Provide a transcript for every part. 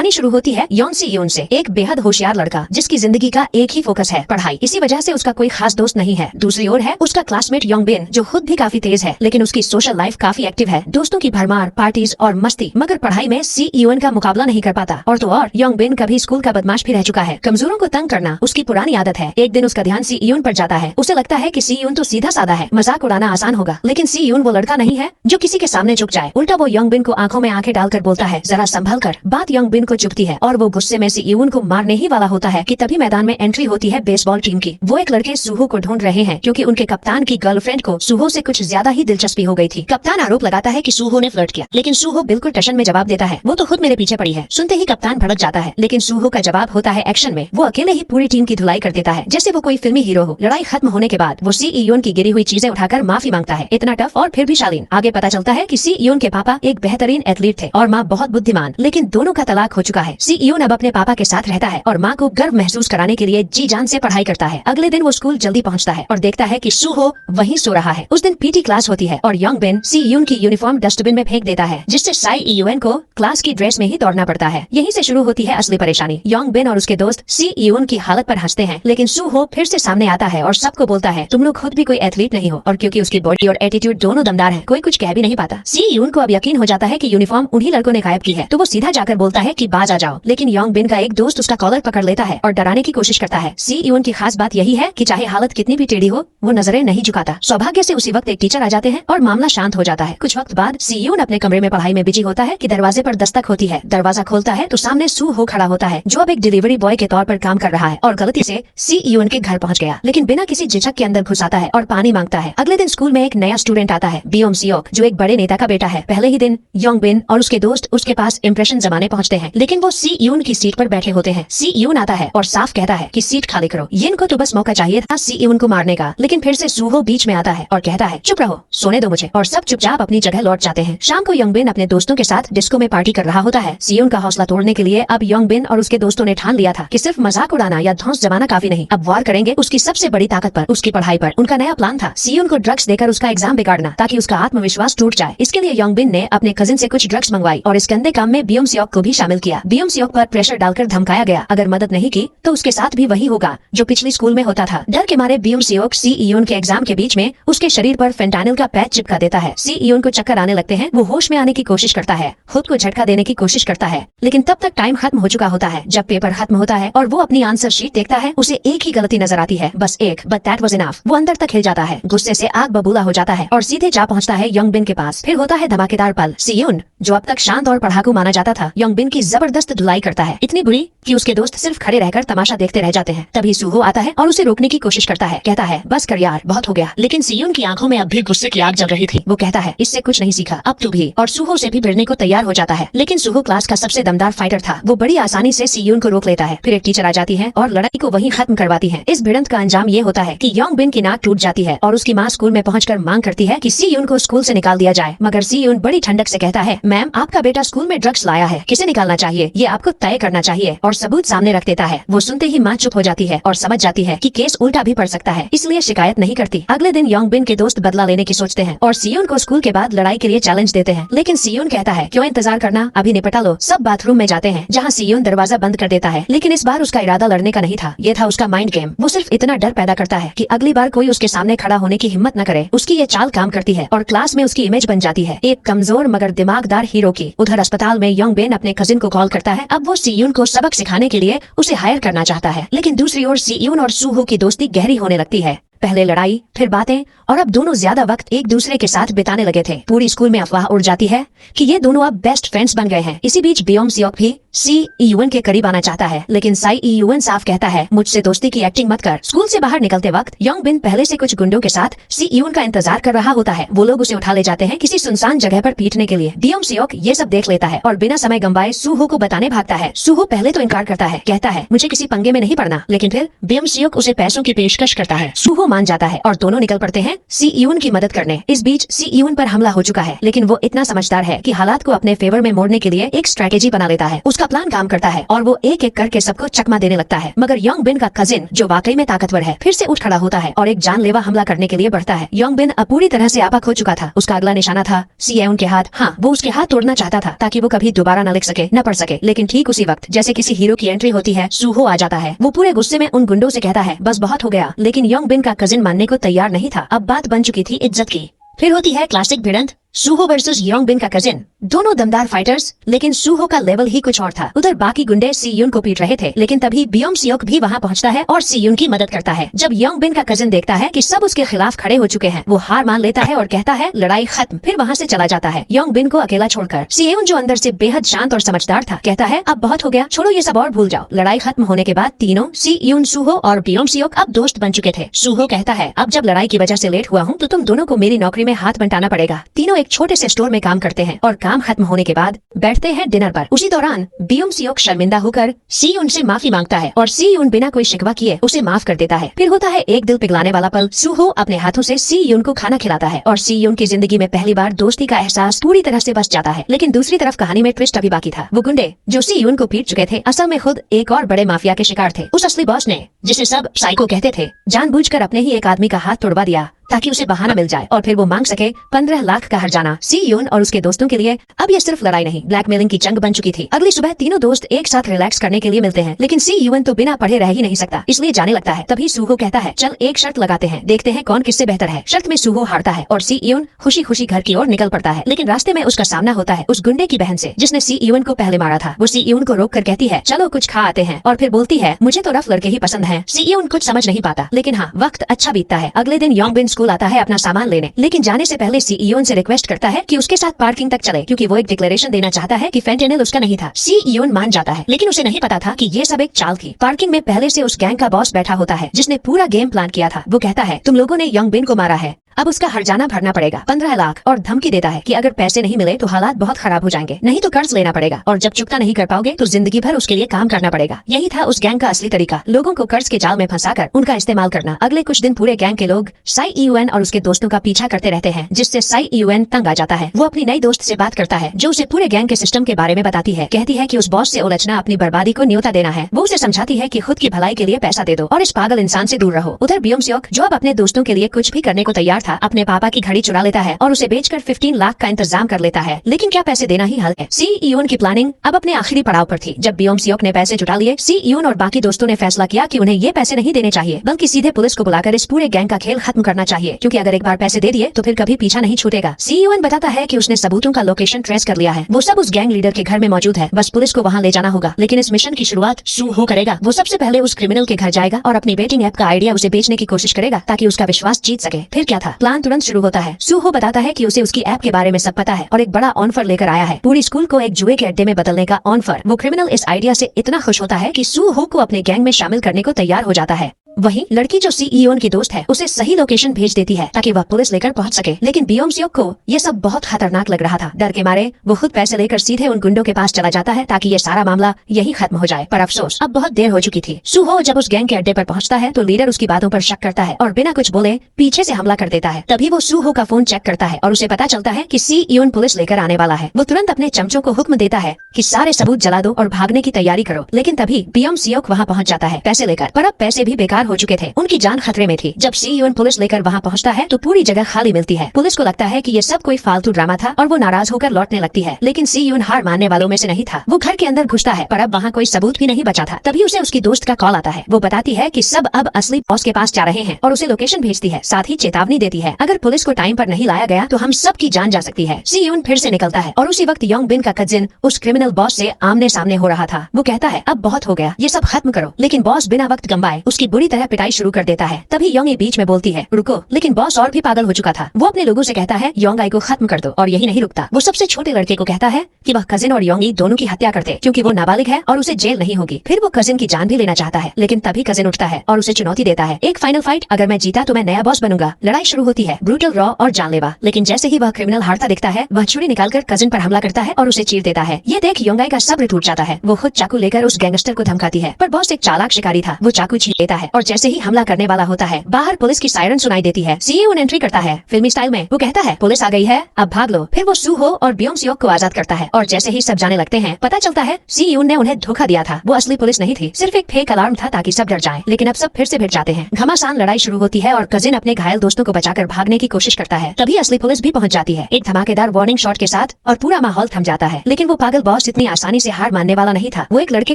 कहानी शुरू होती है यॉन सी यून से, एक बेहद होशियार लड़का जिसकी जिंदगी का एक ही फोकस है, पढ़ाई। इसी वजह से उसका कोई खास दोस्त नहीं है। दूसरी ओर है उसका क्लासमेट योंग बिन, जो खुद भी काफी तेज है, लेकिन उसकी सोशल लाइफ काफी एक्टिव है, दोस्तों की भरमार, पार्टीज और मस्ती। मगर पढ़ाई में सी यून का मुकाबला नहीं कर पाता। और तो और योंग बिन कभी स्कूल का बदमाश भी रह चुका है। कमजोरों को तंग करना उसकी पुरानी आदत है। एक दिन उसका ध्यान सी यून पर जाता है। उसे लगता है कि सी यून तो सीधा साधा है, मजाक उड़ाना आसान होगा। लेकिन सी यून वो लड़का नहीं है जो किसी के सामने झुक जाए। उल्टा वो योंग बिन को आंखों में आंखें डालकर बोलता है, जरा संभल कर। बात योंग बिन को चुभती है और वो गुस्से में सी यून को मारने ही वाला होता है कि तभी मैदान में एंट्री होती है बेसबॉल टीम की। वो एक लड़के सूहो को ढूंढ रहे हैं क्योंकि उनके कप्तान की गर्लफ्रेंड को सूहो से कुछ ज्यादा ही दिलचस्पी हो गई थी। कप्तान आरोप लगाता है कि सूहो ने फ्लर्ट किया, लेकिन सूहो बिल्कुल टशन में जवाब देता है, वो तो खुद मेरे पीछे पड़ी है। सुनते ही कप्तान भड़क जाता है, लेकिन सूहो का जवाब होता है एक्शन में। वो अकेले ही पूरी टीम की धुलाई कर देता है जैसे वो कोई फिल्मी हीरो हो। लड़ाई खत्म होने के बाद वो सी यून की गिरी हुई चीजें उठाकर माफी मांगता है। इतना टफ और फिर भी शालीन। आगे पता चलता है कि सी यून के पापा एक बेहतरीन एथलीट थे और माँ बहुत बुद्धिमान, लेकिन दोनों का तलाक हो चुका है। सी यून अब अपने पापा के साथ रहता है और माँ को गर्व महसूस कराने के लिए जी जान से पढ़ाई करता है। अगले दिन वो स्कूल जल्दी पहुँचता है और देखता है कि सूहो वहीं सो रहा है। उस दिन पीटी क्लास होती है और योंग बिन सी यून की यूनिफॉर्म डस्टबिन में फेंक देता है, जिससे साई यून को क्लास की ड्रेस में ही दौड़ना पड़ता है। यहीं से शुरू होती है असली परेशानी। योंग बिन और उसके दोस्त सी यून की हालत पर हंसते हैं, लेकिन सूहो फिर से सामने आता है और सबको बोलता है, तुम लोग खुद भी कोई एथलीट नहीं हो। और क्योंकि उसकी बॉडी और एटीट्यूड दोनों दमदार है, कोई कुछ कह भी नहीं पाता। सी यून को अब यकीन हो जाता है कि यूनिफॉर्म उन्हीं लड़कों ने गायब की है, तो वो सीधा जाकर बोलता है कि बाज आ जाओ। लेकिन योंग बिन का एक दोस्त उसका कॉलर पकड़ लेता है और डराने की कोशिश करता है। सी यून की खास बात यही है कि चाहे हालत कितनी भी टेढ़ी हो, वो नजरें नहीं झुकाता। सौभाग्य से उसी वक्त एक टीचर आ जाते हैं और मामला शांत हो जाता है। कुछ वक्त बाद सी यून अपने कमरे में पढ़ाई में बिजी होता है कि दरवाजे पर दस्तक होती है। दरवाजा खोलता है तो सामने सूहो खड़ा होता है, जो अब एक डिलीवरी बॉय के तौर पर काम कर रहा है और गलती से सी यून के घर पहुंच गया, लेकिन बिना किसी झिझक के अंदर घुस आता है और पानी मांगता है। अगले दिन स्कूल में एक नया स्टूडेंट आता है, बियोम सियोक, जो एक बड़े नेता का बेटा है। पहले ही दिन योंग बिन और उसके दोस्त उसके पास इंप्रेशन जमाने पहुंचते हैं, लेकिन वो सी यून की सीट पर बैठे होते हैं। सी यून आता है और साफ कहता है कि सीट खाली करो। यिन को तो बस मौका चाहिए था सी यून को मारने का, लेकिन फिर से सूहो बीच में आता है और कहता है, चुप रहो, सोने दो मुझे। और सब चुपचाप अपनी जगह लौट जाते हैं। शाम को योंग बिन अपने दोस्तों के साथ डिस्को में पार्टी कर रहा होता है। सी यून का हौसला तोड़ने के लिए अब योंग बिन और उसके दोस्तों ने ठान लिया था कि सिर्फ मजाक उड़ाना या धौंस जमाना काफी नहीं, अब वार करेंगे उसकी सबसे बड़ी ताकत पर, उसकी पढ़ाई पर। उनका नया प्लान था सी यून को ड्रग्स देकर उसका एग्जाम बिगाड़ना, ताकि उसका आत्मविश्वास टूट जाए। इसके लिए योंग बिन ने अपने कजिन से कुछ ड्रग्स मंगवाई और इस गंदे काम में बियोम सियोक को भी शामिल किया। बियोम सियोक पर प्रेशर डालकर धमकाया गया, अगर मदद नहीं की तो उसके साथ भी वही होगा जो पिछली स्कूल में होता था। डर के मारे बियोम सियोक सी यून के एग्जाम के बीच में उसके शरीर पर फेंटानिल का पैच चिपका देता है। सी यून को चक्कर आने लगते हैं। वो होश में आने की कोशिश करता है, खुद को झटका देने की कोशिश करता है, लेकिन तब तक टाइम खत्म हो चुका होता है। जब पेपर खत्म होता है और वो अपनी आंसर शीट देखता है, उसे एक ही गलती नजर आती है, बस एक, बट दैट वाज इनफ। वो अंदर तक हिल जाता है, गुस्से से आग बबूला हो जाता है और सीधे जा पहुंचता है योंग बिन के पास। फिर होता है धमाकेदार पल। सी यून, जो अब तक शांत और पढ़ाकू माना जाता था, योंग बिन की जबरदस्त धुलाई करता है, इतनी बुरी कि उसके दोस्त सिर्फ खड़े रहकर तमाशा देखते रह जाते हैं। तभी सूहो आता है और उसे रोकने की कोशिश करता है, कहता है, बस कर यार, बहुत हो गया। लेकिन सी यून की आंखों में अब भी गुस्से की आग जल रही थी। वो कहता है, इससे कुछ नहीं सीखा, अब तू भी। और सूहो से भी भिड़ने को तैयार हो जाता है, लेकिन सूहो क्लास का सबसे दमदार फाइटर था। वो बड़ी आसानी से सी यून को रोक लेता है। फिर एक टीचर आ जाती है और लड़ाई को वहीं खत्म करवाती है। इस भिड़ंत का अंजाम ये होता है कि योंग बिन की नाक टूट जाती है और उसकी माँ स्कूल में पहुंचकर मांग करती है कि सी यून को स्कूल से निकाल दिया जाए। मगर सी यून बड़ी ठंडक से कहता है, मैम, आपका बेटा स्कूल में ड्रग्स लाया है, किसे निकालना चाहिए ये आपको तय करना चाहिए, और सबूत सामने रख देता है। वो सुनते ही माँ चुप हो जाती है और समझ जाती है कि केस उल्टा भी पड़ सकता है, इसलिए शिकायत नहीं करती। अगले दिन योंग बिन के दोस्त बदला लेने की सोचते हैं और सी यून को स्कूल के बाद लड़ाई के लिए चैलेंज देते हैं, लेकिन सी यून कहता है, क्यों इंतजार करना, अभी निपटा लो। सब बाथरूम में जाते हैं, जहाँ सी यून दरवाजा बंद कर देता है, लेकिन इस बार उसका इरादा लड़ने का नहीं था, ये था उसका माइंड गेम। वो सिर्फ इतना डर पैदा करता है कि अगली बार कोई उसके सामने खड़ा होने की हिम्मत न करे। उसकी ये चाल काम करती है और क्लास में उसकी इमेज बन जाती है, एक कमजोर मगर दिमागदार हीरो की। उधर अस्पताल में योंग बिन अपने कजिन को कॉल करता है। अब वो सी यून को सबक सिखाने के लिए उसे हायर करना चाहता है, लेकिन दूसरी ओर सी यून और सूहो की दोस्ती गहरी होने लगती है। पहले लड़ाई, फिर बातें, और अब दोनों ज्यादा वक्त एक दूसरे के साथ बिताने लगे थे। पूरी स्कूल में अफवाह उड़ जाती है कि ये दोनों अब बेस्ट फ्रेंड्स बन गए हैं। इसी बीच बियोम सियोक भी सी यून के करीब आना चाहता है, लेकिन साई यून साफ कहता है, मुझसे दोस्ती की एक्टिंग मत कर। स्कूल से बाहर निकलते वक्त योंग बिन पहले से कुछ गुंडों के साथ सी यून का इंतजार कर रहा होता है। वो लोग उसे उठा ले जाते हैं किसी सुनसान जगह पर पीटने के लिए। बियोम सियोक ये सब देख लेता है और बिना समय गंवाए सूहो को बताने भागता है। सूहो पहले तो इनकार करता है, कहता है, मुझे किसी पंगे में नहीं पड़ना, लेकिन फिर बियोम सियोक उसे पैसों की पेशकश करता है। सूहो मान जाता है और दोनों निकल पड़ते हैं सी यून की मदद करने। इस बीच सी यून पर हमला हो चुका है, लेकिन वो इतना समझदार है कि हालात को अपने फेवर में मोड़ने के लिए एक स्ट्रेटेजी बना लेता है। उसका उसका प्लान काम करता है और वो एक एक करके सबको चकमा देने लगता है। मगर योंग बिन का कजिन जो वाकई में ताकतवर है फिर से उठ खड़ा होता है और एक जानलेवा हमला करने के लिए बढ़ता है। योंग बिन अब पूरी तरह से आपा खो चुका था। उसका अगला निशाना था सीएउन के हाथ। हाँ, वो उसके हाथ तोड़ना चाहता था ताकि वो कभी दोबारा न लिख सके, न पढ़ सके। लेकिन ठीक उसी वक्त जैसे किसी हीरो की एंट्री होती है, सूहो आ जाता है। वो पूरे गुस्से में उन गुंडों से कहता है बस बहुत हो गया। लेकिन योंग बिन का कजिन मानने को तैयार नहीं था। अब बात बन चुकी थी इज्जत की। फिर होती है क्लासिक भिड़ंत, सूहो वर्सेस योंग बिन का कजिन। दोनों दमदार फाइटर्स, लेकिन सूहो का लेवल ही कुछ और था। उधर बाकी गुंडे सीयुन को पीट रहे थे, लेकिन तभी बियोम सियोक भी वहाँ पहुँचता है और सीयुन की मदद करता है। जब योंग बिन का कजिन देखता है कि सब उसके खिलाफ खड़े हो चुके हैं, वो हार मान लेता है और कहता है लड़ाई खत्म। फिर वहाँ से चला जाता है योंग बिन को अकेला छोड़कर। सीयुन जो अंदर से बेहद शांत और समझदार था, कहता है अब बहुत हो गया, छोड़ो ये सब और भूल जाओ। लड़ाई खत्म होने के बाद तीनों सीयुन, सूहो और बियोम सियोक अब दोस्त बन चुके थे। सूहो कहता है अब जब लड़ाई की वजह से लेट हुआ हूँ तो तुम दोनों को मेरी नौकरी में हाथ बंटाना पड़ेगा। तीनों एक छोटे से स्टोर में काम करते हैं और काम खत्म होने के बाद बैठते हैं डिनर पर। उसी दौरान बियोम सियोक शर्मिंदा होकर सीयुन से माफी मांगता है और सीयुन बिना कोई शिकवा किए उसे माफ कर देता है। फिर होता है एक दिल पिघलाने वाला पल। सूहो अपने हाथों से सीयुन को खाना खिलाता है और सीयुन की जिंदगी में पहली बार दोस्ती का एहसास पूरी तरह से बस जाता है। लेकिन दूसरी तरफ कहानी में ट्विस्ट अभी बाकी था। वो गुंडे जो सीयुन को पीट चुके थे असल में खुद एक और बड़े माफिया के शिकार थे। उस असली बॉस ने, जिसे सब साइको कहते थे, जानबूझकर अपने ही एक आदमी का हाथ तोड़वा दिया ताकि उसे बहाना मिल जाए और फिर वो मांग सके 15 लाख का हर्जाना। सीयुन और उसके दोस्तों के लिए अब ये सिर्फ लड़ाई नहीं, ब्लैकमेलिंग की जंग बन चुकी थी। अगली सुबह तीनों दोस्त एक साथ रिलैक्स करने के लिए मिलते हैं, लेकिन सीयुन तो बिना पढ़े रह ही नहीं सकता, इसलिए जाने लगता है। तभी सूहो कहता है चल एक शर्त लगाते हैं, देखते हैं कौन किससे बेहतर है। शर्त में सूहो हारता है और सीयुन खुशी खुशी घर की ओर निकल पड़ता है। लेकिन रास्ते में उसका सामना होता है उस गुंडे की बहन से जिसने सीयुन को पहले मारा था। वो सीयुन को रोक कर कहती है चलो कुछ खा आते हैं और फिर बोलती है मुझे तो रफ लड़के ही पसंद है। सीयुन कुछ समझ नहीं पाता, लेकिन हाँ, वक्त अच्छा बीतता है। अगले दिन योंग बिन स्कूल आता है अपना सामान लेने, लेकिन जाने से पहले सीयुन से रिक्वेस्ट करता है कि उसके साथ पार्किंग तक चले, क्योंकि वो एक डिक्लेरेशन देना चाहता है कि फेंटेनिल उसका नहीं था। सीयुन मान जाता है, लेकिन उसे नहीं पता था कि ये सब एक चाल थी। पार्किंग में पहले से उस गैंग का बॉस बैठा होता है जिसने पूरा गेम प्लान किया था। वो कहता है तुम लोगों ने योंग बिन को मारा है, अब उसका हर्जाना भरना पड़ेगा 15 लाख, और धमकी देता है कि अगर पैसे नहीं मिले तो हालात बहुत खराब हो जाएंगे, नहीं तो कर्ज लेना पड़ेगा, और जब चुकता नहीं कर पाओगे तो जिंदगी भर उसके लिए काम करना पड़ेगा। यही था उस गैंग का असली तरीका, लोगों को कर्ज के जाल में फंसाकर उनका इस्तेमाल करना। अगले कुछ दिन पूरे गैंग के लोग साई ईयूएन और उसके दोस्तों का पीछा करते रहते हैं, जिससे साई ईयूएन तंग आ जाता है। वो अपनी नई दोस्त से बात करता है जो उसे पूरे गैंग के सिस्टम के बारे में बताती है। कहती है कि उस बॉस से उलझना अपनी बर्बादी को न्योता देना है। वो उसे समझाती है कि खुद की भलाई के लिए पैसा दे दो और इस पागल इंसान से दूर रहो। उधर बियोम सियोक, जो अब अपने दोस्तों के लिए कुछ भी करने को तैयार था, अपने पापा की घड़ी चुरा लेता है और उसे बेचकर 15 लाख का इंतजाम कर लेता है। लेकिन क्या पैसे देना ही हल है? सीयुन की प्लानिंग अब अपने आखिरी पड़ाव पर थी। जब बियोम सियोक ने पैसे जुटा लिए, सीयुन और बाकी दोस्तों ने फैसला किया कि उन्हें ये पैसे नहीं देने चाहिए, बल्कि सीधे पुलिस को बुलाकर इस पूरे गैंग का खेल खत्म करना चाहिए, क्योंकि अगर एक बार पैसे दे दिए तो फिर कभी पीछा नहीं छूटेगा। सीयुन बताता है कि उसने सबूतों का लोकेशन ट्रेस कर लिया है, वो सब उस गैंग लीडर के घर में मौजूद है, बस पुलिस को वहाँ ले जाना होगा। लेकिन इस मिशन की शुरुआत सूहो करेगा। वो सबसे पहले उस क्रिमिनल के घर जाएगा और अपनी बेटिंग ऐप का आइडिया उसे बेचने की कोशिश करेगा ताकि उसका विश्वास जीत सके। फिर क्या था, प्लान तुरंत शुरू होता है। सूहो बताता है कि उसे उसकी ऐप के बारे में सब पता है और एक बड़ा ऑफर लेकर आया है, पूरी स्कूल को एक जुए के अड्डे में बदलने का ऑफर। वो क्रिमिनल इस आइडिया से इतना खुश होता है कि सूहो को अपने गैंग में शामिल करने को तैयार हो जाता है। वहीं लड़की जो सीईओ की दोस्त है उसे सही लोकेशन भेज देती है ताकि वह पुलिस लेकर पहुंच सके। लेकिन बियोम सियोक को ये सब बहुत खतरनाक लग रहा था। डर के मारे वो खुद पैसे लेकर सीधे उन गुंडों के पास चला जाता है ताकि ये सारा मामला यही खत्म हो जाए। पर अफसोस, अब बहुत देर हो चुकी थी। सूहो जब उस गैंग के अड्डे पर पहुंचता है तो लीडर उसकी बातों पर शक करता है और बिना कुछ बोले पीछे से हमला कर देता है। तभी वो सूहो का फोन चेक करता है और उसे पता चलता है कि सीईओ पुलिस लेकर आने वाला है। वो तुरंत अपने चमचों को हुक्म देता है कि सारे सबूत जला दो और भागने की तैयारी करो। लेकिन तभी बियोम सियोक वहाँ पहुँच जाता है पैसे लेकर, पर अब पैसे भी बेकार हो चुके थे। उनकी जान खतरे में थी। जब सीईओ पुलिस लेकर वहाँ पहुँचता है तो पूरी जगह खाली मिलती है। पुलिस को लगता है कि ये सब कोई फालतू ड्रामा था और वो नाराज होकर लौटने लगती है। लेकिन सीईओ हार मानने वालों में से नहीं था। वो घर के अंदर घुसता है पर अब वहाँ कोई सबूत भी नहीं बचा था। तभी उसे उसकी दोस्त का कॉल आता है। वो बताती है कि सब अब असली बॉस के पास जा रहे हैं और उसे लोकेशन भेजती है। साथ ही चेतावनी देती है, अगर पुलिस को टाइम पर नहीं लाया गया तो हम सब की जान जा सकती है। सीईओ फिर से निकलता है और उसी वक्त योंग बिन का कजिन उस क्रिमिनल बॉस से आमने सामने हो रहा था। वो कहता है, अब बहुत हो गया, ये सब खत्म करो। लेकिन बॉस बिना वक्त गंवाए उसकी बुरी तरह पिटाई शुरू कर देता है। तभी योंग बीच में बोलती है, रुको। लेकिन बॉस और भी पागल हो चुका था। वो अपने लोगों से कहता है, योंग आई को खत्म कर दो। और यही नहीं रुकता, वो सबसे छोटे लड़के को कहता है कि वह कजिन और योंगी दोनों की हत्या कर दे, क्योंकि वो नाबालिग है और उसे जेल नहीं होगी। फिर वो कजिन की जान भी लेना चाहता है। लेकिन तभी कजिन उठता है और उसे चुनौती देता है, एक फाइनल फाइट, अगर मैं जीता तो मैं नया बॉस बनूंगा। लड़ाई शुरू होती है, ब्रूटल, रॉ और जानलेवा। लेकिन जैसे ही वह क्रिमिनल हारता दिखता है, वह छुरी निकालकर कजिन पर हमला करता है और उसे चीर देता है। ये देख योंगाई का सब्र टूट जाता है। वो खुद चाकू लेकर उस गैंगस्टर को धमकाती है, पर बॉस एक चालाक शिकारी था। वो चाकू छीन लेता है और और जैसे ही हमला करने वाला होता है बाहर पुलिस की सायरन सुनाई देती है। सीयून एंट्री करता है फिल्मी स्टाइल में। वो कहता है पुलिस आ गई है, अब भाग लो। फिर वो सूहो और ब्योम सियोक को आजाद करता है और जैसे ही सब जाने लगते हैं पता चलता है सीयून ने उन्हें धोखा दिया था। वो असली पुलिस नहीं थी, सिर्फ एक फेक अलार्म था ताकि सब डर जाएं। लेकिन अब सब फिर से भिड़ जाते हैं। घमासान लड़ाई शुरू होती है और कजिन अपने घायल दोस्तों को बचाकर भागने की कोशिश करता है। तभी असली पुलिस भी पहुंच जाती है एक धमाकेदार वार्निंग शॉट के साथ और पूरा माहौल थम जाता है। लेकिन वो पागल बॉस इतनी आसानी से हार मानने वाला नहीं था। वो एक लड़के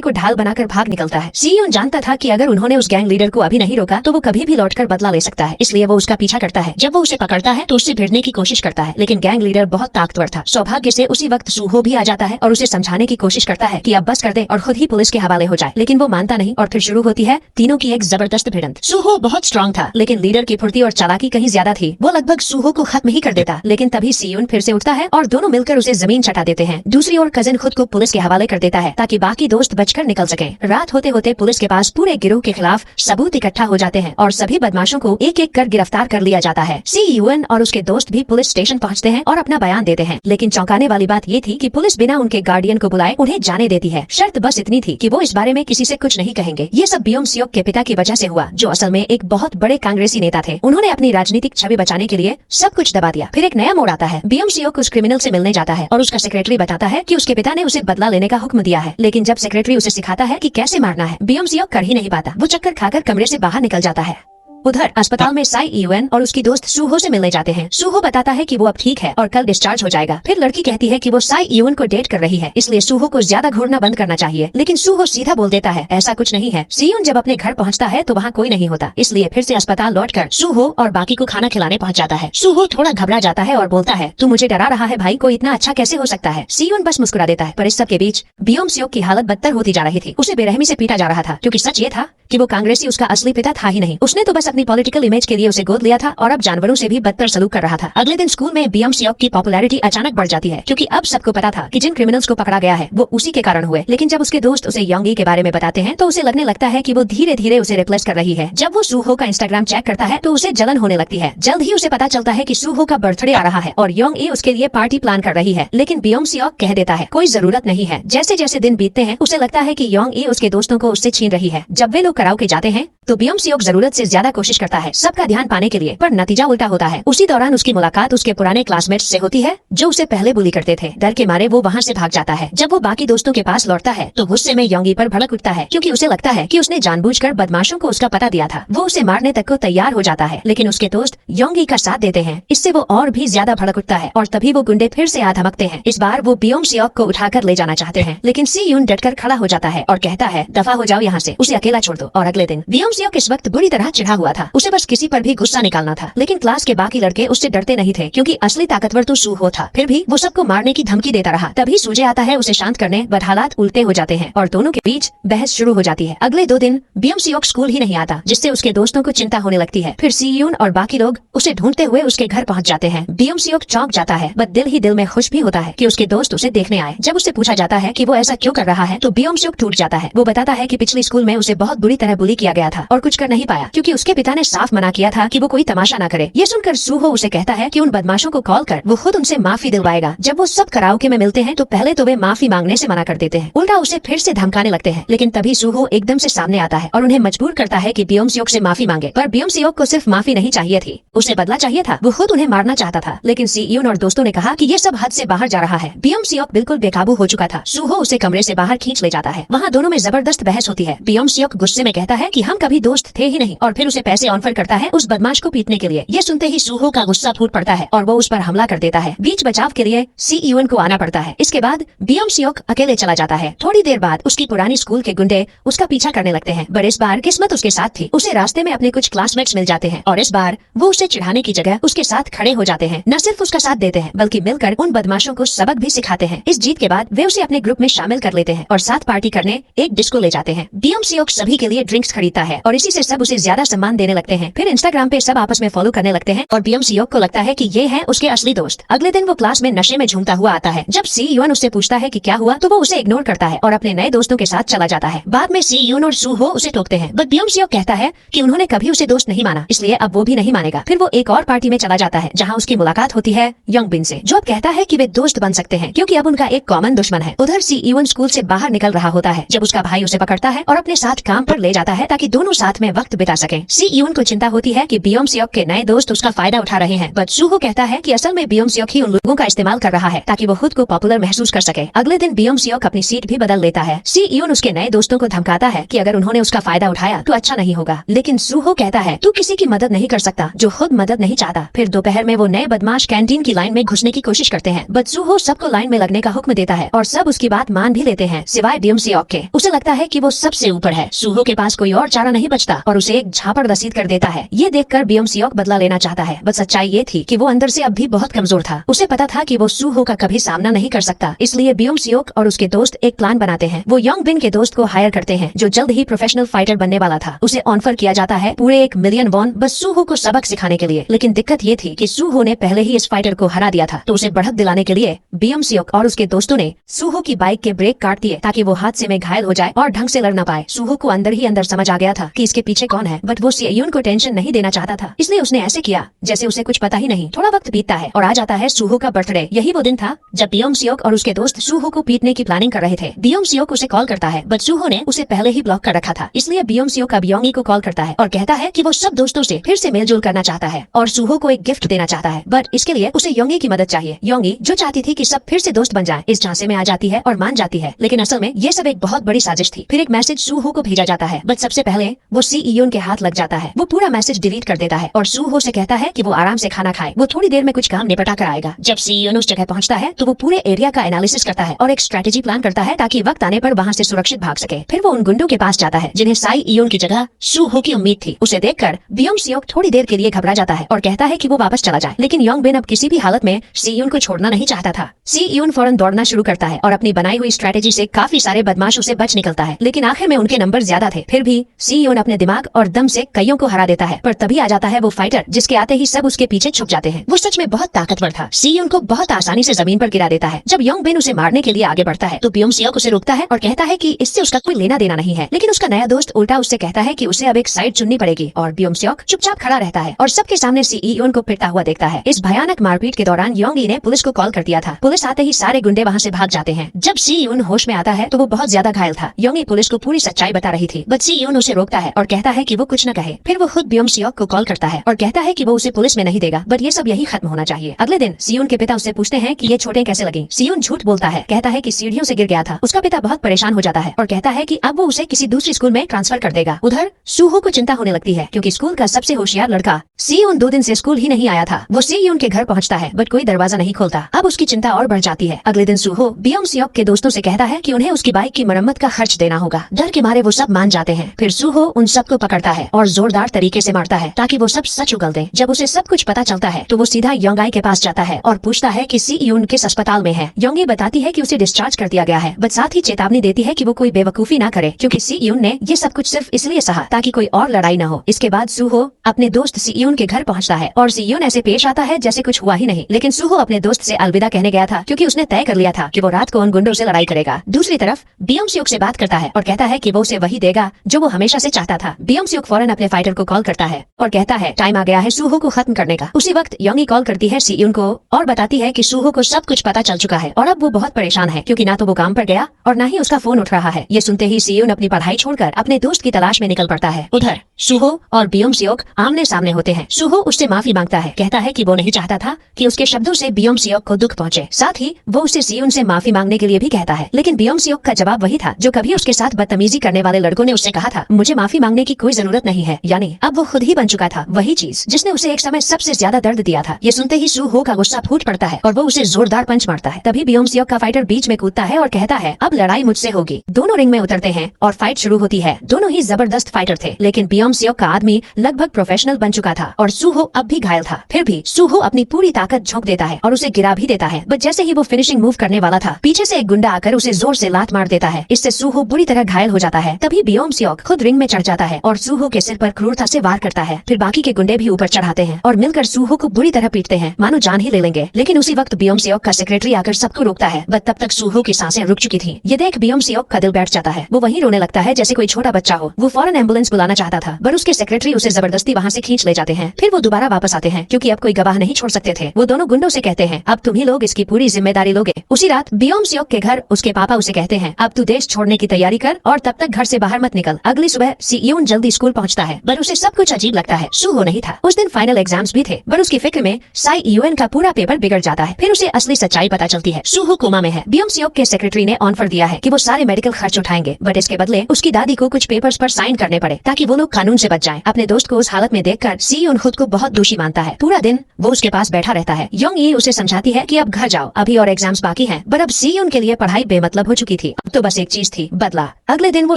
को ढाल बनाकर भाग निकलता है। सीयून जानता था कि अगर उन्होंने उस गैंग लीडर को अभी नहीं रोका तो वो कभी भी लौटकर बदला ले सकता है, इसलिए वो उसका पीछा करता है। जब वो उसे पकड़ता है तो उससे भिड़ने की कोशिश करता है, लेकिन गैंग लीडर बहुत ताकतवर था। सौभाग्य से उसी वक्त सूहो भी आ जाता है और उसे समझाने की कोशिश करता है कि अब बस कर दे और खुद ही पुलिस के हवाले हो जाए, लेकिन वो मानता नहीं और फिर शुरू होती है तीनों की एक जबरदस्त भिड़ंत। सूहो बहुत स्ट्रांग था, लेकिन लीडर की फुर्ती और चालाकी कहीं ज्यादा थी। वो लगभग सूहो को खत्म ही कर देता, लेकिन तभी सीयून फिर से उठता है और दोनों मिलकर उसे जमीन चटा देते हैं। दूसरी ओर कजिन खुद को पुलिस के हवाले कर देता है ताकि बाकी दोस्त बचकर निकल सके। रात होते होते पुलिस के पास पूरे गिरोह के खिलाफ सबूत इकट्ठा हो जाते हैं और सभी बदमाशों को एक एक कर गिरफ्तार कर लिया जाता है। सीयून और उसके दोस्त भी पुलिस स्टेशन पहुंचते हैं और अपना बयान देते हैं, लेकिन चौंकाने वाली बात ये थी कि पुलिस बिना उनके गार्डियन को बुलाए उन्हें जाने देती है। शर्त बस इतनी थी कि वो इस बारे में किसी से कुछ नहीं कहेंगे। ये सब ब्योम सियोक के पिता की वजह से हुआ, जो असल में एक बहुत बड़े कांग्रेसी नेता थे। उन्होंने अपनी राजनीतिक छवि बचाने के लिए सब कुछ दबा दिया। फिर एक नया मोड़ आता है। ब्योम सियोक उस क्रिमिनल से मिलने जाता है और उसका सेक्रेटरी बताता है कि उसके पिता ने उसे बदला लेने का हुक्म दिया है, लेकिन जब सेक्रेटरी उसे सिखाता है कि कैसे मारना है, ब्योम सियोक कर ही नहीं पाता। वो चक्कर खाकर कमरे से बाहर निकल जाता है। उधर अस्पताल में साई यूएन और उसकी दोस्त सूहो से मिलने जाते हैं। सूहो बताता है कि वो अब ठीक है और कल डिस्चार्ज हो जाएगा। फिर लड़की कहती है कि वो साई यूएन को डेट कर रही है, इसलिए सूहो को ज्यादा घूरना बंद करना चाहिए, लेकिन सूहो सीधा बोल देता है ऐसा कुछ नहीं है। सीयून जब अपने घर पहुंचता है तो वहाँ कोई नहीं होता, इसलिए फिर से अस्पताल लौटकर सूहो और बाकी को खाना खिलाने पहुंच जाता है। सूहो थोड़ा घबरा जाता है और बोलता है तू मुझे डरा रहा है भाई, कोई इतना अच्छा कैसे हो सकता है। सीयून बस मुस्कुरा देता है। पर इस सब के बीच ब्योम सियोक की हालत बदतर होती जा रही थी। उसे बेरहमी से पीटा जा रहा था, क्योंकि सच ये था कि वो कांग्रेसी उसका असली पिता था ही नहीं। उसने तो बस अपनी पॉलिटिकल इमेज के लिए उसे गोद लिया था और अब जानवरों से भी बदतर सलूक कर रहा था। अगले दिन स्कूल में ब्योम सियोक की पॉपुलैरिटी अचानक बढ़ जाती है, क्योंकि अब सबको पता था कि जिन क्रिमिनल्स को पकड़ा गया है वो उसी के कारण हुए। लेकिन जब उसके दोस्त उसे योंगी के बारे में बताते हैं तो उसे लगने लगता है कि वो धीरे धीरे उसे रिप्लेस कर रही है। जब वो सूहो का इंस्टाग्राम चेक करता है तो उसे जलन होने लगती है। जल्द ही उसे पता चलता है कि सूहो का बर्थडे आ रहा है और योंगी उसके लिए पार्टी प्लान कर रही है, लेकिन ब्योम सियोक कह देता है कोई जरूरत नहीं है। जैसे जैसे दिन बीतते हैं उसे लगता है कि योंगी उसके दोस्तों को उससे छीन रही है। जब वे लोग कराओके जाते हैं तो ब्योम सियोक जरूरत से ज्यादा कोशिश करता है सबका ध्यान पाने के लिए, पर नतीजा उल्टा होता है। उसी दौरान उसकी मुलाकात उसके पुराने क्लासमेट्स से होती है जो उसे पहले बुली करते थे। डर के मारे वो वहाँ से भाग जाता है। जब वो बाकी दोस्तों के पास लौटता है तो गुस्से में योंगी पर भड़क उठता है, क्योंकि उसे लगता है कि उसने जानबूझकर बदमाशों को उसका पता दिया था। वो उसे मारने तक को तैयार हो जाता है, लेकिन उसके दोस्त योंगी का साथ देते हैं। इससे वो और भी ज्यादा भड़क उठता है और तभी वो गुंडे फिर से आ धमकते हैं। इस बार वो ब्योम सियोक को उठाकर ले जाना चाहते हैं, लेकिन सीयून डटकर खड़ा हो जाता है और कहता है दफा हो जाओ यहाँ से, उसे अकेला छोड़ दो। और अगले दिन ब्योम सियोक इस वक्त बुरी तरह चिढ़ा हुआ था। उसे बस किसी पर भी गुस्सा निकालना था, लेकिन क्लास के बाकी लड़के उससे डरते नहीं थे, क्योंकि असली ताकतवर तो सूहो था। फिर भी वो सबको मारने की धमकी देता रहा। तभी सूजे आता है उसे शांत करने, बट हालात उल्टे हो जाते हैं और दोनों के बीच बहस शुरू हो जाती है। अगले 2 दिन ब्योम सियोक स्कूल ही नहीं आता, जिससे उसके दोस्तों को चिंता होने लगती है। फिर सीयून और बाकी लोग उसे ढूंढते हुए उसके घर पहुंच जाते हैं। ब्योम सियोक चौंक जाता है, बट दिल ही दिल में खुश भी होता है कि उसके दोस्त उसे देखने आए। जब उससे पूछा जाता है कि वो ऐसा क्यों कर रहा है तो ब्योम सियोक टूट जाता है। वो बताता है कि पिछली स्कूल में उसे बहुत बुरी तरह बुली किया गया था और कुछ कर नहीं पाया, क्योंकि उसके पिता ने साफ मना किया था कि वो कोई तमाशा न करे। ये सुनकर सूहो उसे कहता है कि उन बदमाशों को कॉल कर वो खुद उनसे माफी दिलवाएगा। जब वो सब कराओके में मिलते हैं तो पहले तो वे माफी मांगने से मना कर देते हैं, उल्टा उसे फिर से धमकाने लगते हैं। लेकिन तभी सूहो एकदम से सामने आता है और उन्हें मजबूर करता है कि ब्योम सियोक से माफी मांगे। पर ब्योम सियोक को सिर्फ माफी नहीं चाहिए थी, उसे बदला चाहिए था। वो खुद उन्हें मारना चाहता था, लेकिन सीयून और दोस्तों ने कहा कि ये सब हद से बाहर जा रहा है। ब्योम सियोक बिल्कुल बेकाबू हो चुका था। सूहो उसे कमरे से बाहर खींच ले जाता है। वहाँ दोनों में जबरदस्त बहस होती है। ब्योम सियोक गुस्से में कहता है कि हम कभी दोस्त थे ही नहीं, और फिर उसे पैसे ऑफर करता है उस बदमाश को पीटने के लिए। ये सुनते ही सूहो का गुस्सा फूट पड़ता है और वो उस पर हमला कर देता है। बीच बचाव के लिए सीयून को आना पड़ता है। इसके बाद ब्योम सियोक अकेले चला जाता है। थोड़ी देर बाद उसकी पुरानी स्कूल के गुंडे उसका पीछा करने लगते हैं, पर इस बार किस्मत उसके साथ थी। उसे रास्ते में अपने कुछ क्लासमेट्स मिल जाते हैं और इस बार वो उसे चिढ़ाने की जगह उसके साथ खड़े हो जाते हैं। न सिर्फ उसका साथ देते हैं बल्कि मिलकर उन बदमाशों को सबक भी सिखाते हैं। इस जीत के बाद वे उसे अपने ग्रुप में शामिल कर लेते हैं और साथ पार्टी करने एक डिस्को ले जाते हैं। ब्योम सियोक सभी के लिए ड्रिंक्स खरीदता है और इसी से सब उसे ज्यादा सम्मान ध्यान देने लगते हैं। फिर इंस्टाग्राम पे सब आपस में फॉलो करने लगते हैं और बीएम सियोक को लगता है कि ये है उसके असली दोस्त। अगले दिन वो क्लास में नशे में झूमता हुआ आता है। जब सी यून उससे पूछता है कि क्या हुआ, तो वो उसे इग्नोर करता है और अपने नए दोस्तों के साथ चला जाता है। बाद में सी यून और सू हो उसे टोकते हैं, बट बीएम सियोक कहता है कि उन्होंने कभी उसे दोस्त नहीं माना, इसलिए अब वो भी नहीं मानेगा। फिर वो एक और पार्टी में चला जाता है जहाँ उसकी मुलाकात होती है यंग बिन से, जो अब कहता है कि वे दोस्त बन सकते हैं क्योंकि अब उनका एक कॉमन दुश्मन है। उधर सी यून स्कूल से बाहर निकल रहा होता है जब उसका भाई उसे पकड़ता है और अपने साथ काम पर ले जाता है ताकि दोनों साथ में वक्त बिता सकें। सी यून को चिंता होती है कि बीएम सियोक के नए दोस्त उसका फायदा उठा रहे हैं, बट सूहो कहता है कि असल में बीएम सियोक ही उन लोगों का इस्तेमाल कर रहा है ताकि वो खुद को पॉपुलर महसूस कर सके। अगले दिन बीएम सियोक अपनी सीट भी बदल लेता है। सी यून उसके नए दोस्तों को धमकाता है कि अगर उन्होंने उसका फायदा उठाया तो अच्छा नहीं होगा, लेकिन सूहो कहता है तू किसी की मदद नहीं कर सकता जो खुद मदद नहीं चाहता। फिर दोपहर में वो नए बदमाश कैंटीन की लाइन में घुसने की कोशिश करते हैं, बट सूहो सबको लाइन में लगने का हुक्म देता है और सब उसकी बात मान भी लेते हैं सिवाय बीएम सियोक के। उसे लगता है कि वो सबसे ऊपर है। सूहो के पास कोई और चारा नहीं बचता और उसे एक झापड़ रसीद कर देता है। ये देखकर बीएम सियोक बदला लेना चाहता है, बट सच्चाई ये थी कि वो अंदर से अब भी बहुत कमजोर था। उसे पता था कि वो सूहो का कभी सामना नहीं कर सकता, इसलिए बीएम सियोक और उसके दोस्त एक प्लान बनाते हैं। वो यंग बिन के दोस्त को हायर करते हैं जो जल्द ही प्रोफेशनल फाइटर बनने वाला था। उसे ऑफर किया जाता है पूरे 1 मिलियन वॉन बस सूहो को सबक सिखाने के लिए। लेकिन दिक्कत ये थी कि सूहो ने पहले ही इस फाइटर को हरा दिया था, तो उसे बढ़त दिलाने के लिए बीएम सियोक और उसके दोस्तों ने सूहो की बाइक के ब्रेक काट दिए ताकि वो हादसे में घायल हो जाए और ढंग से लड़ ना पाए। सूहो को अंदर ही अंदर समझ आ गया था कि इसके पीछे कौन है, बट वो सियोन को टेंशन नहीं देना चाहता था, इसलिए उसने ऐसे किया जैसे उसे कुछ पता ही नहीं। थोड़ा वक्त बीतता है और आ जाता है सूहो का बर्थडे। यही वो दिन था जब बीएम सियोक और उसके दोस्त सूहो को पीटने की प्लानिंग कर रहे थे। बीएम सियोक उसे कॉल करता है, बट सूहो ने उसे पहले ही ब्लॉक कर रखा था, इसलिए बीएम सियोक अब योंगी को कॉल करता है और कहता है कि वो सब दोस्तों से फिर से मेलजोल करना चाहता है और सूहो को एक गिफ्ट देना चाहता है, बट इसके लिए उसे योंगी की मदद चाहिए। योंगी जो चाहती थी कि सब फिर से दोस्त बन जाए, इस झांसे में आ जाती है और मान जाती है, लेकिन असल में ये सब एक बहुत बड़ी साजिश थी। फिर एक मैसेज सूहो को भेजा जाता है, बट सबसे पहले वो सी यून के हाथ लग जाता है। वो पूरा मैसेज डिलीट कर देता है और सूहो से कहता है कि वो आराम से खाना खाए, वो थोड़ी देर में कुछ काम निपटा कर आएगा। जब सी यून उस जगह पहुंचता है तो वो पूरे एरिया का एनालिसिस करता है और एक स्ट्रेटेजी प्लान करता है ताकि वक्त आने पर वहाँ से सुरक्षित भाग सके। फिर वो उन गुंडों के पास जाता है जिन्हें साई यून की जगह सूहो की उम्मीद थी। उसे देखकर बीएम सियोक थोड़ी देर के लिए घबरा जाता है और कहता है कि वो वापस चला जाए, लेकिन योंग बिन अब किसी भी हालत में सी यून को छोड़ना नहीं चाहता था। सी यून फौरन दौड़ना शुरू करता है और अपनी बनाई हुई स्ट्रेटेजी से काफी सारे बदमाशों से बच निकलता है, लेकिन आखिर में उनके नंबर ज्यादा थे। फिर भी सी यून अपने दिमाग और दम से कईयों को हरा देता है, पर तभी आ जाता है वो फाइटर जिसके आते ही सब उसके पीछे छुप जाते हैं। वो सच में बहुत ताकतवर था। सी यून को बहुत आसानी से जमीन पर गिरा देता है। जब योंग बिन उसे मारने के लिए आगे बढ़ता है तो बीएम सियोक उसे रोकता है और कहता है कि इससे उसका कोई लेना देना नहीं है, लेकिन उसका नया दोस्त उल्टा उससे कहता है कि उसे अब एक साइड चुननी पड़ेगी और बीएम सियोक चुपचाप खड़ा रहता है और सबके सामने सी यून को पिटता हुआ देखता है। इस भयानक मारपीट के दौरान योंगी ने पुलिस को कॉल कर दिया था। पुलिस आते ही सारे गुंडे वहाँ से भाग जाते हैं। जब सी यून होश में आता है तो वो बहुत ज्यादा घायल था। योंगी पुलिस को पूरी सच्चाई बता रही थी, बट सी यून उसे रोकता है और कहता है कि वो कुछ न कहे। फिर वो खुद बीएम सियोक को कॉल करता है और कहता है कि वो उसे पुलिस में नहीं देगा, बट ये सब यही खत्म होना चाहिए। अगले दिन सियोन के पिता उससे पूछते हैं कि ये चोटें कैसे लगी। सियोन झूठ बोलता है, कहता है कि सीढ़ियों से गिर गया था। उसका पिता बहुत परेशान हो जाता है और कहता है कि अब वो उसे किसी दूसरी स्कूल में ट्रांसफर कर देगा। उधर सूहो को चिंता होने लगती है क्योंकि स्कूल का सबसे होशियार लड़का सियोन 2 दिन से स्कूल ही नहीं आया था। वो सियोन के घर पहुंचता है, बट कोई दरवाजा नहीं खोलता। अब उसकी चिंता और बढ़ जाती है। अगले दिन सूहो बीएम सियोक के दोस्तों से कहता है कि उन्हें उसकी बाइक की मरम्मत का खर्च देना होगा। डर के मारे वो सब मान जाते हैं। फिर सूहो उन सबको पकड़ता है और जोरदार तरीके से मारता है ताकि वो सब सच उगल दें। जब उसे सब कुछ पता चलता है तो वो सीधा योंगाई के पास जाता है और पूछता है कि सी यून किस अस्पताल में है। योंगी बताती है कि उसे डिस्चार्ज कर दिया गया है, बट साथ ही चेतावनी देती है कि वो कोई बेवकूफी ना करे क्योंकि सी यून ने ये सब कुछ सिर्फ इसलिए सहा ताकि कोई और लड़ाई न हो। इसके बाद सूहो अपने दोस्त सी यून के घर पहुंचता है और सी यून ऐसे पेश आता है जैसे कुछ हुआ ही नहीं, लेकिन सूहो अपने दोस्त से अलविदा कहने गया था क्योंकि उसने तय कर लिया था कि वो रात को उन गुंडों से लड़ाई करेगा। दूसरी तरफ बीएम सियोक से बात करता है और कहता है कि वो उसे वही देगा जो वो हमेशा से चाहता था। बीएम सियोक फौरन अपने फाइटर को कॉल करता है और कहता है टाइम आ गया है सूहो को खत्म करने का। उसी वक्त योंगी कॉल करती है सी यून को और बताती है कि सूहो को सब कुछ पता चल चुका है और अब वो बहुत परेशान है क्योंकि ना तो वो काम पर गया और ना ही उसका फोन उठ रहा है। ये सुनते ही सी यून अपनी पढ़ाई छोड़कर अपने दोस्त की तलाश में निकल पड़ता है। उधर सूहो और बीएम सियोक आमने सामने होते हैं। सूहो उससे माफी मांगता है, कहता है कि वो नहीं चाहता था कि उसके शब्दों से बीएम सियोक को दुख पहुंचे। साथ ही वो उसे सी यून से माफी मांगने के लिए भी कहता है, लेकिन बीएम सियोक का जवाब वही था जो कभी उसके साथ बदतमीजी करने वाले लड़कों ने उससे कहा था, मुझे माफी मांगने की कोई जरूरत नहीं है। यानी अब वो खुद ही बन चुका था वही चीज जिसने उसे एक समय सबसे ज्यादा दर्द दिया था। ये सुनते ही सूहो का गुस्सा फूट पड़ता है और वो उसे जोरदार पंच मारता है। तभी बीएम सियोक का फाइटर बीच में कूदता है और कहता है अब लड़ाई मुझसे होगी। दोनों रिंग में उतरते हैं और फाइट शुरू होती है। दोनों ही जबरदस्त फाइटर थे, लेकिन बीएम सियोक का आदमी लगभग प्रोफेशनल बन चुका था और सूहो अब भी घायल था। फिर भी सूहो अपनी पूरी ताकत झोंक देता है और उसे गिरा भी देता है, बट जैसे ही वो फिनिशिंग मूव करने वाला था पीछे से एक गुंडा आकर उसे जोर से लात मार देता है। इससे सूहो बुरी तरह घायल हो जाता है। तभी बीएम सियोक खुद रिंग में चढ़ जाता है और सूहो के सिर पर पर क्रूरता से वार करता है। फिर बाकी के गुंडे भी ऊपर चढ़ाते हैं और मिलकर सूहो को बुरी तरह पीटते हैं, मानो जान ही ले लेंगे। लेकिन उसी वक्त बियोम सियोक का सेक्रेटरी आकर सबको रोकता है। बट तब तक सूहो की सांसें रुक चुकी थी। ये देख बियोम सियोक का दिल बैठ जाता है। वो वहीं रोने लगता है जैसे कोई छोटा बच्चा हो। वो फौरन एम्बुलेंस बुलाना चाहता था, पर उसके सेक्रेटरी उसे जबरदस्ती वहाँ से खींच ले जाते हैं। फिर वो दोबारा वापस आते हैं क्योंकि अब कोई गवाह नहीं छोड़ सकते थे। वो दोनों गुंडों से कहते हैं, अब तुम ही लोग इसकी पूरी जिम्मेदारी लोगे। उसी रात बियोम सियोक के घर उसके पापा उसे कहते हैं, अब तू देश छोड़ने की तैयारी कर और तब तक घर से बाहर मत निकल। अगली सुबह सीयून जल्दी स्कूल पहुंचता है, पर उसे सब कुछ अजीब लगता है। सूहो नहीं था। उस दिन फाइनल एग्जाम्स भी थे, पर उसकी फिक्र में साई यूएन का पूरा पेपर बिगड़ जाता है। फिर उसे असली सच्चाई पता चलती है, सूहो कोमा में है। बियोम सियोक के सेक्रेटरी ने ऑफर दिया है कि वो सारे मेडिकल खर्च उठाएंगे, बट इसके बदले उसकी दादी को कुछ पेपर्स पर साइन करने पड़े ताकि वो लोग कानून से बच जाएं। अपने दोस्त को उस हालत में देखकर सीयून खुद को बहुत दोषी मानता है। पूरा दिन वो उसके पास बैठा रहता है। योंग ई उसे समझाती है कि अब घर जाओ, अभी और एग्जाम्स बाकी हैं। पर अब सीयून के लिए पढ़ाई बेमतलब हो चुकी थी। अब तो बस एक चीज थी, बदला। अगले दिन वो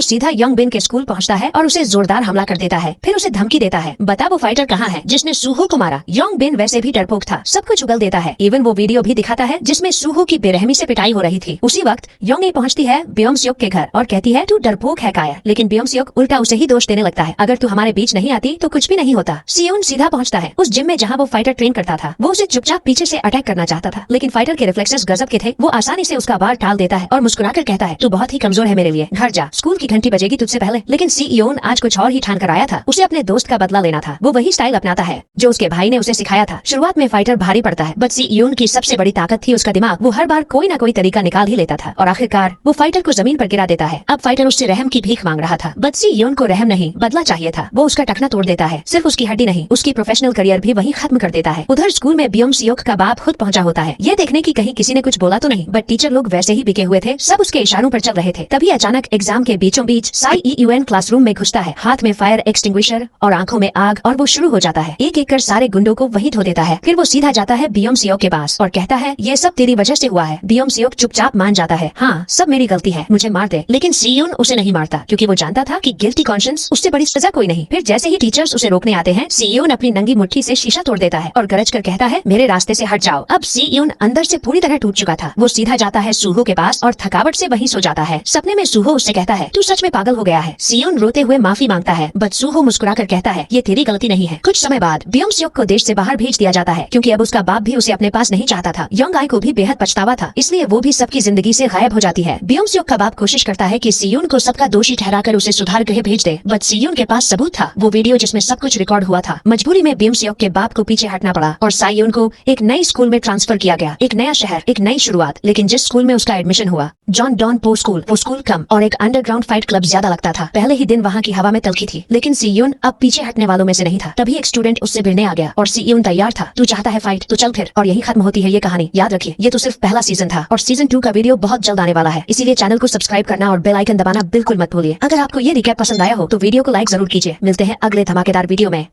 सीधा योंग बिन के स्कूल पहुंचता है और उसे जोरदार हमला कर देता है। फिर उसे धमकी देता है, बता वो फाइटर कहाँ है जिसने सूहो को मारा। योंग बिन वैसे भी डरपोक था, सब कुछ उगल देता है। इवन वो वीडियो भी दिखाता है जिसमें सूहो की बेरहमी से पिटाई हो रही थी। उसी वक्त योंग ई पहुंचती है बियोम सियोक के घर और कहती है, तू डरपोक है कायर। लेकिन बियोम सियोक उल्टा उसे ही दोष देने लगता है, अगर तू हमारे बीच नहीं आती तो कुछ भी नहीं होता। सीयून सीधा पहुंचता है उस जिम में जहाँ वो फाइटर ट्रेन करता था। वो उसे चुपचाप पीछे से अटैक करना चाहता था, लेकिन फाइटर के रिफ्लेक्सेस गजब के थे। वो आसानी से उसका वार टाल देता है और मुस्कुराकर कहता है, तू बहुत ही कमजोर है मेरे लिए, घर जा, स्कूल की घंटी बजेगी तुझसे पहले। लेकिन सीयून आज कुछ और ही ठान कर आया था। उसे अपने दोस्त का बदला लेना था। वो वही स्टाइल अपनाता है जो उसके भाई ने उसे सिखाया था। शुरुआत में फाइटर भारी पड़ता है, बट सीयून की सबसे बड़ी ताकत थी उसका दिमाग। वो हर बार कोई ना कोई तरीका निकाल ही लेता था और आखिरकार वो फाइटर को जमीन पर गिरा देता है। अब फाइटर उससे रहम की भीख मांग रहा था, बट सीयून को रहम नहीं, बदला चाहिए था। वो उसका टखना तोड़ देता है, सिर्फ उसकी हड्डी नहीं, उसकी प्रोफेशनल करियर भी वही खत्म कर देता है। उधर स्कूल में बियोम सियोक का बाप खुद पहुंचा होता है, ये देखने की कहीं किसी ने कुछ बोला तो नहीं, बट टीचर लोग वैसे ही बिके हुए थे, सब उसके इशारों पर चल रहे थे। तभी अचानक एग्जाम के बीचों बीच साई यूएन क्लासरूम में घुसता है, हाथ में फायर एक्सटिंग्विशर और आंखों में आग, और वो शुरू हो जाता है एक एक कर सारे गुंडों को वही धो देता है। फिर वो सीधा जाता है बियोम सियोक के पास और कहता है, ये सब तेरी वजह से हुआ है। बियोम सियोक चुपचाप मान जाता है, हाँ सब मेरी गलती है, मुझे मार दे। लेकिन सीयून उसे नहीं मारता क्योंकि वो जानता था कि गिल्टी कॉन्शियंस उससे बड़ी सजा कोई नहीं। फिर जैसे ही टीचर्स उसे रोकने आते हैं, सीयून अपनी नंगी मुट्ठी से शीशा तोड़ देता है और गरज कर कहता है, मेरे रास्ते से हट जाओ। अब सीयून अंदर से पूरी तरह टूट चुका था। वो सीधा जाता है सूहो के पास और थकावट से वहीं सो जाता है। सपने में सूहो उससे कहता है, तू सच में पागल हो गया है। सीयून रोते हुए माफी मांगता है, बट सूहो मुस्कुराकर कहता है, ये तेरी गलती नहीं है। कुछ समय बाद बियोम सियोक को देश से बाहर भेज दिया जाता है क्योंकि अब उसका बाप भी उसे अपने पास नहीं चाहता था। योंग आई को भी बेहद पछतावा था, इसलिए वो भी सबकी जिंदगी से गायब हो जाती है। बियोम सियोक का बाप कोशिश करता है कि सीयून को सबका दोषी ठहराकर उसे सुधार गृह भेज दे, बट सीयून के पास सबूत था, वो वीडियो जिसमें सब कुछ रिकॉर्ड हुआ था। मजबूरी में बियोम सियोक के बाप को पीछे हटना पड़ा और सायून को एक नई स्कूल में ट्रांसफर किया गया। एक नया शहर, एक नई शुरुआत। लेकिन जिस स्कूल में उसका एडमिशन हुआ, जॉन डॉन पो स्कूल, वो स्कूल कम और एक अंडरग्राउंड फाइट क्लब ज्यादा लगता था। पहले ही दिन वहाँ की हवा में तलखी थी, लेकिन सीयून अब पीछे हटने वालों में से नहीं था। तभी एक स्टूडेंट उससे भिड़ने आ गया और सीयून तैयार था। तू चाहता है फाइट तो चल फिर। और यही खत्म होती है ये कहानी। याद रखिए, ये तो सिर्फ पहला सीजन था और सीजन 2 का वीडियो बहुत जल्द आने वाला है, इसीलिए चैनल को सब्सक्राइब करना और बेल आइकन दबाना बिल्कुल मत भूलिए। अगर आपको ये रिकैप पसंद आया हो तो वीडियो को लाइक जरूर कीजिए। मिलते हैं अगले धमाकेदार वीडियो में।